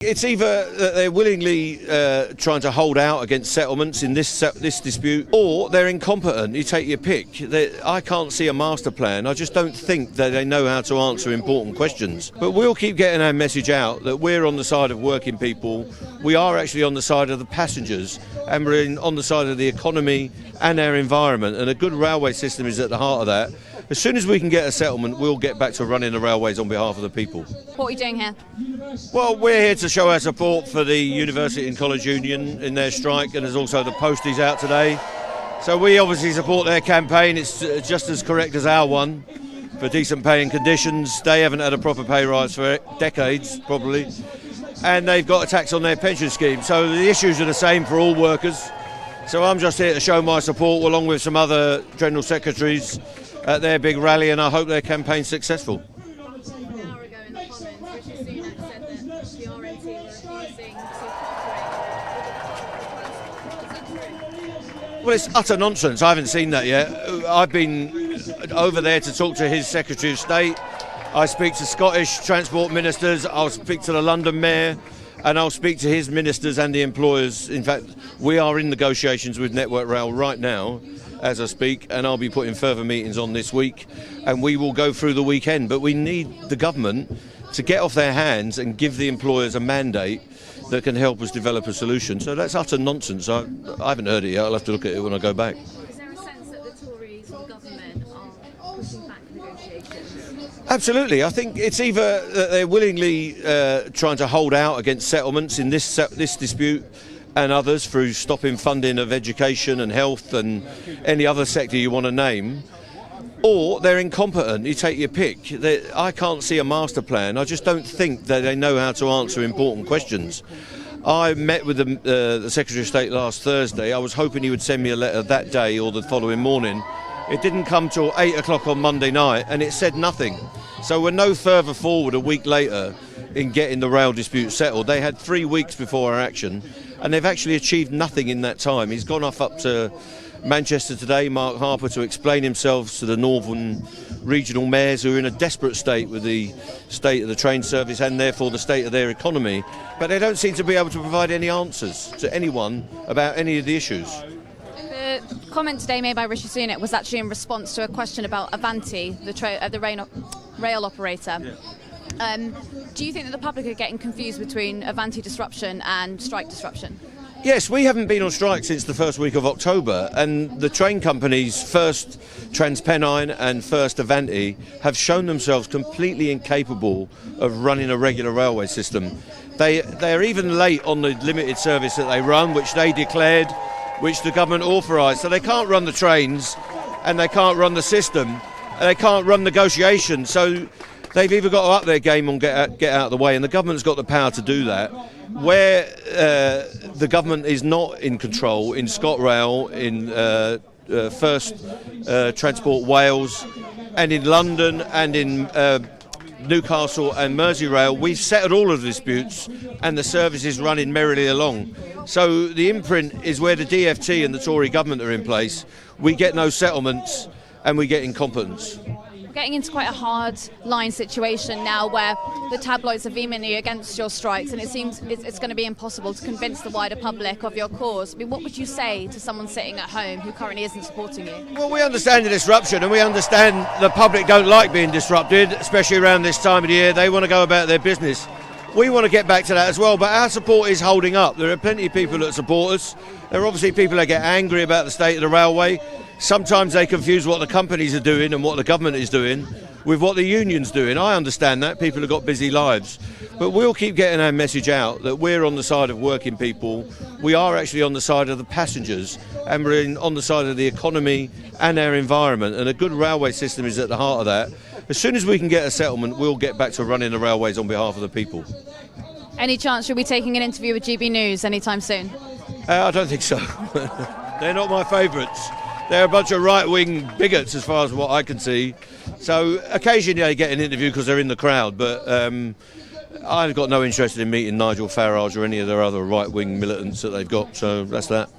It's either that they're willingly trying to hold out against settlements in this dispute, or they're incompetent. You take your pick. I can't see a master plan. I just don't think that they know how to answer important questions. But we'll keep getting our message out that we're on the side of working people. We are actually on the side of the passengers, and we're on the side of the economy and our environment. And a good railway system is at the heart of that. As soon as we can get a settlement, we'll get back to running the railways on behalf of the people. What are you doing here? Well, we're here to show our support for the University and College Union in their strike, and there's also the posties out today. So we obviously support their campaign. It's just as correct as our one for decent pay and conditions. They haven't had a proper pay rise for decades, probably, and they've got a tax on their pension scheme. So the issues are the same for all workers. So I'm just here to show my support along with some other General Secretaries at their big rally, and I hope their campaign's successful. An hour ago in the comments, Rishi Sunak said that the RNT were refusing to cooperate. Well, it's utter nonsense. I haven't seen that yet. I've been over there to talk to his Secretary of State. I speak to Scottish transport ministers, I'll speak to the London Mayor, and I'll speak to his ministers and the employers. In fact, we are in negotiations with Network Rail right now as I speak, and I'll be putting further meetings on this week, and we will go through the weekend. But we need the government to get off their hands and give the employers a mandate that can help us develop a solution. So that's utter nonsense. I haven't heard it yet. I'll have to look at it when I go back. Is there a sense that the Tories or the government are pushing back negotiations? Absolutely. I think it's either that they're willingly trying to hold out against settlements in this dispute and others through stopping funding of education and health and any other sector you want to name, or they're incompetent. You take your pick. I can't see a master plan. I just don't think that they know how to answer important questions. I met with the Secretary of State last Thursday. I was hoping he would send me a letter that day or the following morning. It didn't come till 8 o'clock on Monday night, and it said nothing. So we're no further forward a week later in getting the rail dispute settled. They had 3 weeks before our action, and they've actually achieved nothing in that time. He's gone off up to Manchester today, Mark Harper, to explain himself to the northern regional mayors who are in a desperate state with the state of the train service and therefore the state of their economy. But they don't seem to be able to provide any answers to anyone about any of the issues. The comment today made by Rishi Sunak was actually in response to a question about Avanti, the rail operator. Yeah. Do you think that the public are getting confused between Avanti disruption and strike disruption? Yes, we haven't been on strike since the first week of October, and the train companies, First TransPennine and First Avanti, have shown themselves completely incapable of running a regular railway system. They're even late on the limited service that they run, which they declared, which the government authorised. So they can't run the trains, and they can't run the system, and they can't run negotiations. So they've either got to up their game and get out of the way, and the government's got the power to do that. Where the government is not in control, in ScotRail, in First Transport Wales, and in London, and in Newcastle and Merseyrail, we've settled all of the disputes, and the service is running merrily along. So the imprint is where the DfT and the Tory government are in place. We get no settlements, and we get incompetence. We're getting into quite a hard line situation now where the tabloids are vehemently against your strikes, and it seems it's going to be impossible to convince the wider public of your cause. I mean, what would you say to someone sitting at home who currently isn't supporting you? Well, we understand the disruption, and we understand the public don't like being disrupted, especially around this time of the year. They want to go about their business. We want to get back to that as well, but our support is holding up. There are plenty of people that support us. There are obviously people that get angry about the state of the railway. Sometimes they confuse what the companies are doing and what the government is doing with what the union's doing. I understand that. People have got busy lives. But we'll keep getting our message out that we're on the side of working people. We are actually on the side of the passengers, and we're on the side of the economy and our environment. And a good railway system is at the heart of that. As soon as we can get a settlement, we'll get back to running the railways on behalf of the people. Any chance you'll be taking an interview with GB News anytime soon? I don't think so. They're not my favourites. They're a bunch of right-wing bigots as far as what I can see. So occasionally they get an interview because they're in the crowd, but I've got no interest in meeting Nigel Farage or any of their other right-wing militants that they've got, so that's that.